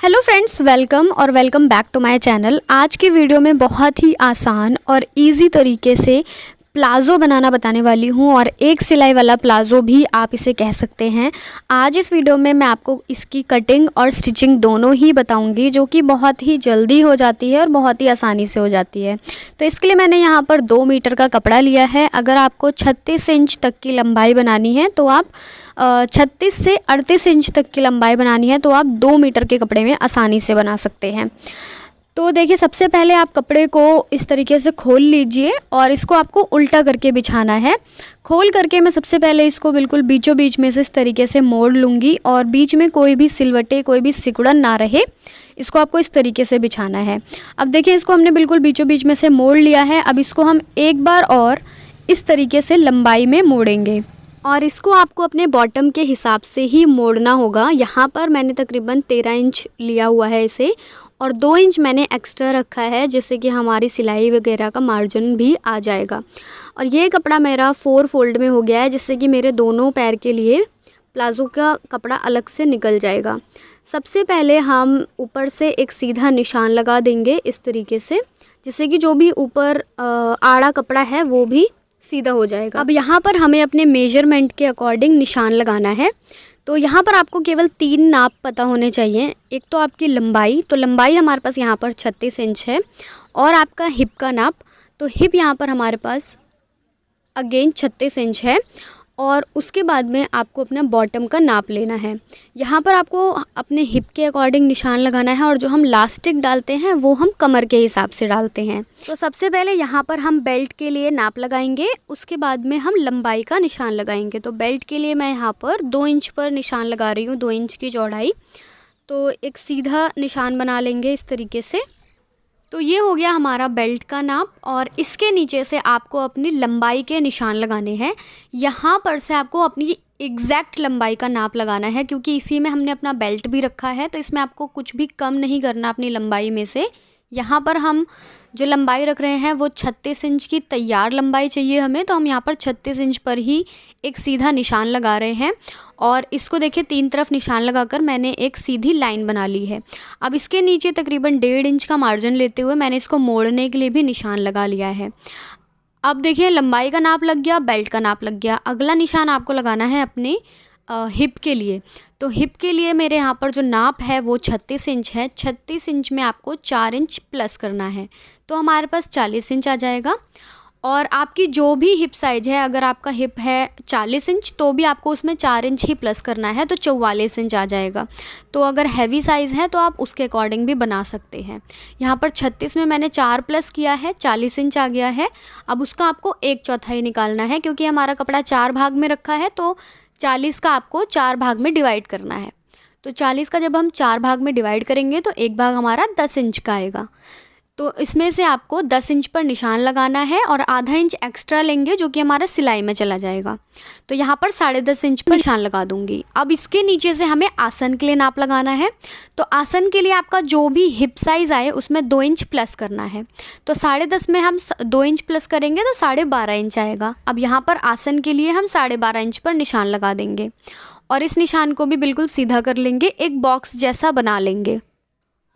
Hello friends, welcome back to my channel. आज की video में बहुत ही आसान और इजी तरीके से प्लाज़ो बनाना बताने वाली हूँ, और एक सिलाई वाला प्लाज़ो भी आप इसे कह सकते हैं। आज इस वीडियो में मैं आपको इसकी कटिंग और स्टिचिंग दोनों ही बताऊंगी, जो कि बहुत ही जल्दी हो जाती है और बहुत ही आसानी से हो जाती है। तो इसके लिए मैंने यहाँ पर 2 मीटर का कपड़ा लिया है। अगर आपको 36 इंच तक की लंबाई बनानी है तो आप 36 से 38 इंच तक की लंबाई बनानी है तो आप 2 मीटर के कपड़े में आसानी से बना सकते हैं। तो देखिए, सबसे पहले आप कपड़े को इस तरीके से खोल लीजिए और इसको आपको उल्टा करके बिछाना है। खोल करके मैं सबसे पहले इसको बिल्कुल बीचों बीच में से इस तरीके से मोड़ लूँगी, और बीच में कोई भी सिलवटे, कोई भी सिकुड़न ना रहे, इसको आपको इस तरीके से बिछाना है। अब देखिए, इसको हमने बिल्कुल बीचों बीच में से मोड़ लिया है। अब इसको हम एक बार और इस तरीके से लंबाई में मोड़ेंगे, और इसको आपको अपने बॉटम के हिसाब से ही मोड़ना होगा। यहाँ पर मैंने तकरीबन 13 इंच लिया हुआ है इसे, और 2 इंच मैंने एक्स्ट्रा रखा है, जिससे कि हमारी सिलाई वगैरह का मार्जिन भी आ जाएगा। और ये कपड़ा मेरा 4 फोल्ड में हो गया है, जिससे कि मेरे दोनों पैर के लिए प्लाज़ो का कपड़ा अलग से निकल जाएगा। सबसे पहले हम ऊपर से एक सीधा निशान लगा देंगे इस तरीके से, जिससे कि जो भी ऊपर आड़ा कपड़ा है वो भी सीधा हो जाएगा। अब यहाँ पर हमें अपने मेजरमेंट के अकॉर्डिंग निशान लगाना है। तो यहाँ पर आपको केवल 3 नाप पता होने चाहिए। एक तो आपकी लंबाई, तो लंबाई हमारे पास यहाँ पर 36 इंच है, और आपका हिप का नाप, तो हिप यहाँ पर हमारे पास अगेन 36 इंच है, और उसके बाद में आपको अपना बॉटम का नाप लेना है। यहाँ पर आपको अपने हिप के अकॉर्डिंग निशान लगाना है, और जो हम लास्टिक डालते हैं वो हम कमर के हिसाब से डालते हैं। तो सबसे पहले यहाँ पर हम बेल्ट के लिए नाप लगाएंगे, उसके बाद में हम लंबाई का निशान लगाएंगे। तो बेल्ट के लिए मैं यहाँ पर 2 इंच पर निशान लगा रही हूँ, 2 इंच की चौड़ाई। तो एक सीधा निशान बना लेंगे इस तरीके से। तो ये हो गया हमारा बेल्ट का नाप, और इसके नीचे से आपको अपनी लंबाई के निशान लगाने हैं। यहाँ पर से आपको अपनी एग्जैक्ट लंबाई का नाप लगाना है, क्योंकि इसी में हमने अपना बेल्ट भी रखा है, तो इसमें आपको कुछ भी कम नहीं करना अपनी लंबाई में से। यहाँ पर हम जो लंबाई रख रहे हैं वो 36 इंच की तैयार लंबाई चाहिए हमें, तो हम यहाँ पर 36 इंच पर ही एक सीधा निशान लगा रहे हैं। और इसको देखिए, 3 तरफ निशान लगाकर मैंने एक सीधी लाइन बना ली है। अब इसके नीचे तकरीबन 1.5 इंच का मार्जिन लेते हुए मैंने इसको मोड़ने के लिए भी निशान लगा लिया है। अब देखिए, लंबाई का नाप लग गया, बेल्ट का नाप लग गया। अगला निशान आपको लगाना है अपने हिप के लिए। तो हिप के लिए मेरे यहाँ पर जो नाप है वो 36 इंच है। 36 इंच में आपको 4 इंच प्लस करना है, तो हमारे पास 40 इंच आ जाएगा। और आपकी जो भी हिप साइज है, अगर आपका हिप है 40 इंच तो भी आपको उसमें 4 इंच ही प्लस करना है, तो 44 इंच आ जाएगा। तो अगर हैवी साइज़ है तो आप उसके अकॉर्डिंग भी बना सकते हैं। यहाँ पर 36 में मैंने 4 प्लस किया है, 40 इंच आ गया है। अब उसका आपको 1/4 निकालना है, क्योंकि हमारा कपड़ा 4 भाग में रखा है, तो 40 का आपको 4 भाग में डिवाइड करना है। तो 40 का जब हम 4 भाग में डिवाइड करेंगे तो एक भाग हमारा 10 इंच का आएगा। तो इसमें से आपको 10 इंच पर निशान लगाना है, और आधा इंच एक्स्ट्रा लेंगे जो कि हमारा सिलाई में चला जाएगा। तो यहाँ पर 10.5 इंच पर निशान लगा दूंगी। अब इसके नीचे से हमें आसन के लिए नाप लगाना है। तो आसन के लिए आपका जो भी हिप साइज़ आए उसमें 2 इंच प्लस करना है। तो 10.5 में हम 2 इंच प्लस करेंगे तो 12.5 इंच आएगा। अब यहाँ पर आसन के लिए हम 12.5 इंच पर निशान लगा देंगे, और इस निशान को भी बिल्कुल सीधा कर लेंगे, एक बॉक्स जैसा बना लेंगे।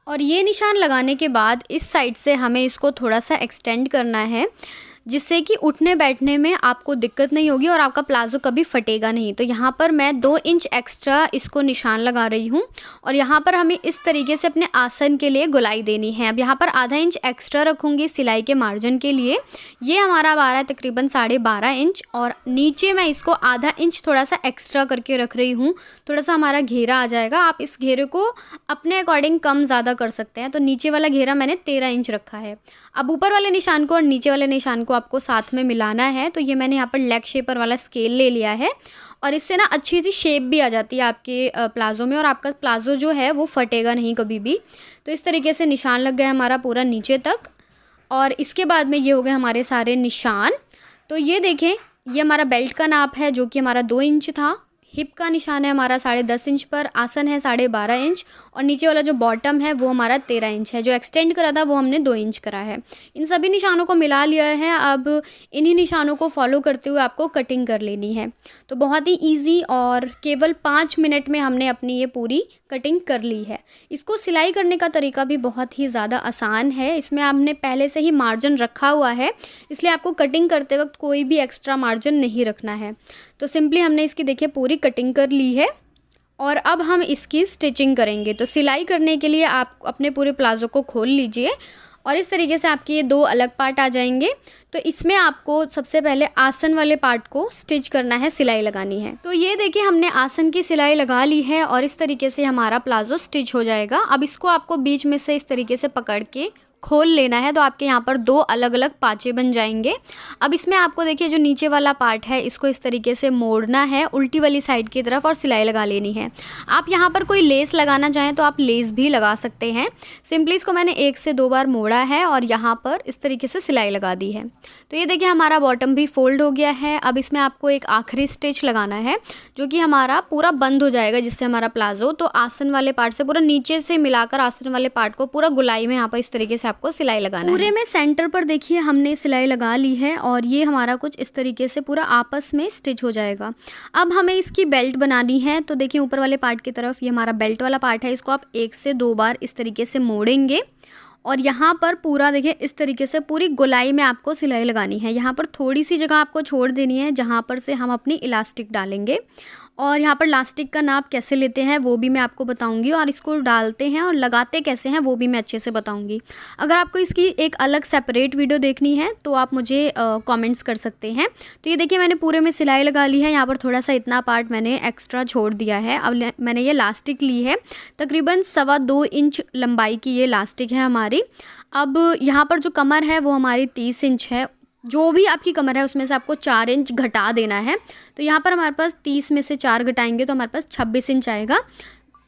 और ये निशान लगाने के बाद इस साइड से हमें इसको थोड़ा सा एक्सटेंड करना है, जिससे कि उठने बैठने में आपको दिक्कत नहीं होगी और आपका प्लाज़ो कभी फटेगा नहीं। तो यहाँ पर मैं 2 इंच एक्स्ट्रा इसको निशान लगा रही हूँ, और यहाँ पर हमें इस तरीके से अपने आसन के लिए गोलाई देनी है। अब यहाँ पर आधा इंच एक्स्ट्रा रखूँगी सिलाई के मार्जिन के लिए। ये हमारा 12 तकरीबन 12.5 इंच, और नीचे मैं इसको आधा इंच थोड़ा सा एक्स्ट्रा करके रख रही हूँ। थोड़ा सा हमारा घेरा आ जाएगा। आप इस घेरे को अपने अकॉर्डिंग कम ज़्यादा कर सकते हैं। तो नीचे वाला घेरा मैंने 13 इंच रखा है। अब ऊपर वाले निशान को और नीचे वाले निशान को आपको साथ में मिलाना है। तो ये मैंने यहाँ पर लेग शेपर वाला स्केल ले लिया है, और इससे ना अच्छी सी शेप भी आ जाती है आपके प्लाज़ो में, और आपका प्लाज़ो जो है वो फटेगा नहीं कभी भी। तो इस तरीके से निशान लग गया हमारा पूरा नीचे तक, और इसके बाद में ये हो गए हमारे सारे निशान। तो ये देखें, ये हमारा बेल्ट का नाप है जो कि हमारा 2 इंच था। हिप का निशान है हमारा 10.5 इंच पर, आसन है 12.5 इंच, और नीचे वाला जो बॉटम है वो हमारा 13 इंच है। जो एक्सटेंड करा था वो हमने 2 इंच करा है। इन सभी निशानों को मिला लिया है। अब इन्हीं निशानों को फॉलो करते हुए आपको कटिंग कर लेनी है। तो बहुत ही ईजी, और केवल 5 मिनट में हमने अपनी ये पूरी कटिंग कर ली है। इसको सिलाई करने का तरीका भी बहुत ही ज़्यादा आसान है। इसमें आपने पहले से ही मार्जिन रखा हुआ है, इसलिए आपको कटिंग करते वक्त कोई भी एक्स्ट्रा मार्जिन नहीं रखना है। तो सिंपली हमने इसकी देखिए पूरी कटिंग कर ली है और अब हम इसकी स्टिचिंग करेंगे। तो सिलाई करने के लिए आप अपने पूरे प्लाज़ो को खोल लीजिए और इस तरीके से आपके ये 2 अलग पार्ट आ जाएंगे। तो इसमें आपको सबसे पहले आसन वाले पार्ट को स्टिच करना है, सिलाई लगानी है। तो ये देखिए हमने आसन की सिलाई लगा ली है और इस तरीके से हमारा प्लाज़ो स्टिच हो जाएगा। अब इसको आपको बीच में से इस तरीके से पकड़ के खोल लेना है, तो आपके यहाँ पर 2 अलग अलग पाँचे बन जाएंगे। अब इसमें आपको देखिए जो नीचे वाला पार्ट है इसको इस तरीके से मोड़ना है उल्टी वाली साइड की तरफ और सिलाई लगा लेनी है। आप यहाँ पर कोई लेस लगाना चाहें तो आप लेस भी लगा सकते हैं। सिंपली इसको मैंने 1 से 2 बार मोड़ा है और यहाँ पर इस तरीके से सिलाई लगा दी है। तो ये देखिए हमारा बॉटम भी फोल्ड हो गया है। अब इसमें आपको एक आखिरी स्टिच लगाना है जो कि हमारा पूरा बंद हो जाएगा, जिससे हमारा प्लाज़ो तो आसन वाले पार्ट से पूरा नीचे से मिलाकर आसन वाले पार्ट को पूरा गुलाई में यहाँ पर इस तरीके से आपको सिलाई लगाना है। पूरे में सेंटर पर देखिए हमने सिलाई लगा ली है और ये हमारा कुछ इस तरीके से पूरा आपस में स्टिच हो जाएगा। अब हमें इसकी बेल्ट बनानी है। तो देखिए ऊपर वाले पार्ट की तरफ ये हमारा बेल्ट वाला पार्ट है, इसको आप 1 से 2 बार इस तरीके से मोड़ेंगे और यहाँ पर पूरा देखिए इस तरीके से पूरी गोलाई में आपको सिलाई लगानी है। यहाँ पर थोड़ी सी जगह आपको छोड़ देनी है जहाँ पर से हम अपनी इलास्टिक डालेंगे और यहाँ पर इलास्टिक का नाप कैसे लेते हैं वो भी मैं आपको बताऊंगी और इसको डालते हैं और लगाते कैसे हैं वो भी मैं अच्छे से बताऊंगी। अगर आपको इसकी एक अलग सेपरेट वीडियो देखनी है तो आप मुझे कमेंट्स कर सकते हैं। तो ये देखिए मैंने पूरे में सिलाई लगा ली है। यहाँ पर थोड़ा सा इतना पार्ट मैंने एक्स्ट्रा छोड़ दिया है। अब मैंने ये इलास्टिक ली है, तकरीबन 2.25 इंच लंबाई की ये इलास्टिक है हमारी। अब यहाँ पर जो कमर है वो हमारी 30 इंच है। जो भी आपकी कमर है उसमें से आपको 4 इंच घटा देना है। तो यहाँ पर हमारे पास 30 में से 4 घटाएंगे तो हमारे पास 26 इंच आएगा।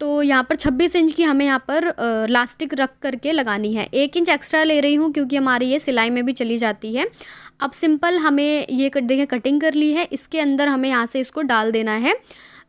तो यहाँ पर 26 इंच की हमें यहाँ पर इलास्टिक रख करके लगानी है। 1 इंच एक्स्ट्रा ले रही हूँ क्योंकि हमारी ये सिलाई में भी चली जाती है। अब सिंपल हमें ये देखिए कटिंग कर ली है, इसके अंदर हमें यहाँ से इसको डाल देना है।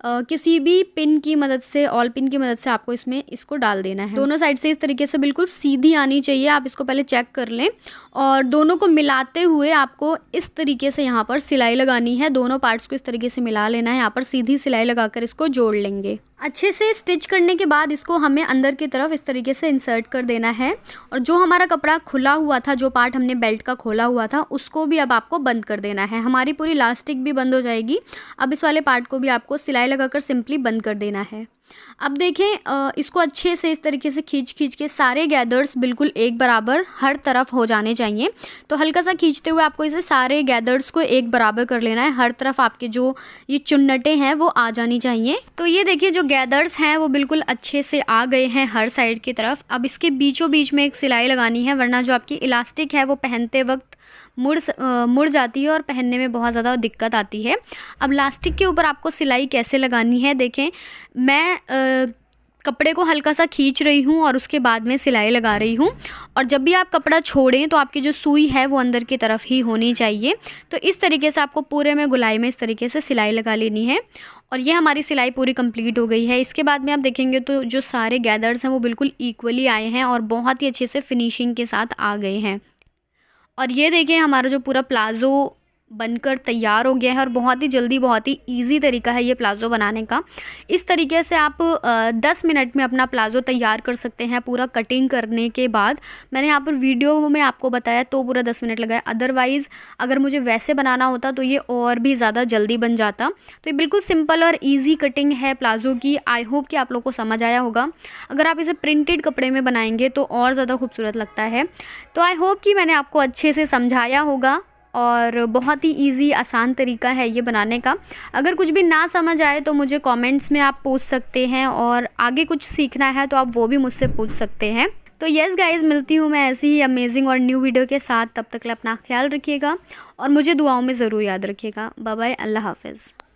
किसी भी पिन की मदद से, ऑल पिन की मदद से आपको इसमें इसको डाल देना है। दोनों साइड से इस तरीके से बिल्कुल सीधी आनी चाहिए। आप इसको पहले चेक कर लें और दोनों को मिलाते हुए आपको इस तरीके से यहाँ पर सिलाई लगानी है। दोनों पार्ट्स को इस तरीके से मिला लेना है। यहाँ पर सीधी सिलाई लगाकर इसको जोड़ लेंगे। अच्छे से स्टिच करने के बाद इसको हमें अंदर की तरफ इस तरीके से इंसर्ट कर देना है और जो हमारा कपड़ा खुला हुआ था, जो पार्ट हमने बेल्ट का खोला हुआ था, उसको भी अब आपको बंद कर देना है। हमारी पूरी इलास्टिक भी बंद हो जाएगी। अब इस वाले पार्ट को भी आपको सिलाई लगाकर सिंपली बंद कर देना है। अब देखें इसको अच्छे से इस तरीके से खींच के सारे गैदर्स बिल्कुल एक बराबर हर तरफ हो जाने चाहिए। तो हल्का सा खींचते हुए आपको इसे सारे गैदर्स को एक बराबर कर लेना है। हर तरफ आपके जो ये चुन्नटें हैं वो आ जानी चाहिए। तो ये देखिए जो गैदर्स हैं वो बिल्कुल अच्छे से आ गए हैं हर साइड की तरफ। अब इसके बीचों बीच में एक सिलाई लगानी है, वरना जो आपकी इलास्टिक है वो पहनते वक्त मुड़ जाती है और पहनने में बहुत ज़्यादा दिक्कत आती है। अब इलास्टिक के ऊपर आपको सिलाई कैसे लगानी है, देखें मैं कपड़े को हल्का सा खींच रही हूँ और उसके बाद में सिलाई लगा रही हूँ। और जब भी आप कपड़ा छोड़ें तो आपकी जो सुई है वो अंदर की तरफ ही होनी चाहिए। तो इस तरीके से आपको पूरे में गुलाई में इस तरीके से सिलाई लगा लेनी है और ये हमारी सिलाई पूरी कंप्लीट हो गई है। इसके बाद में आप देखेंगे तो जो सारे गैदर्स हैं वो बिल्कुल इक्वली आए हैं और बहुत ही अच्छे से फिनिशिंग के साथ आ गए हैं। और ये देखिए हमारा जो पूरा प्लाज़ो बनकर तैयार हो गया है और बहुत ही जल्दी, बहुत ही इजी तरीका है ये प्लाज़ो बनाने का। इस तरीके से आप 10 मिनट में अपना प्लाज़ो तैयार कर सकते हैं। पूरा कटिंग करने के बाद मैंने यहाँ पर वीडियो में आपको बताया तो पूरा 10 मिनट लगाया, अदरवाइज़ अगर मुझे वैसे बनाना होता तो ये और भी ज़्यादा जल्दी बन जाता। तो ये बिल्कुल सिंपल और ईजी कटिंग है प्लाज़ो की। आई होप कि आप लोग को समझ आया होगा। अगर आप इसे प्रिंटेड कपड़े में बनाएंगे तो और ज़्यादा खूबसूरत लगता है। तो आई होप कि मैंने आपको अच्छे से समझाया होगा और बहुत ही इजी आसान तरीका है ये बनाने का। अगर कुछ भी ना समझ आए तो मुझे कमेंट्स में आप पूछ सकते हैं और आगे कुछ सीखना है तो आप वो भी मुझसे पूछ सकते हैं। तो यस गाइज़, मिलती हूँ मैं ऐसी ही अमेजिंग और न्यू वीडियो के साथ। तब तक अपना ख्याल रखिएगा और मुझे दुआओं में ज़रूर याद रखिएगा। बाय बाय, अल्लाह हाफ़िज़।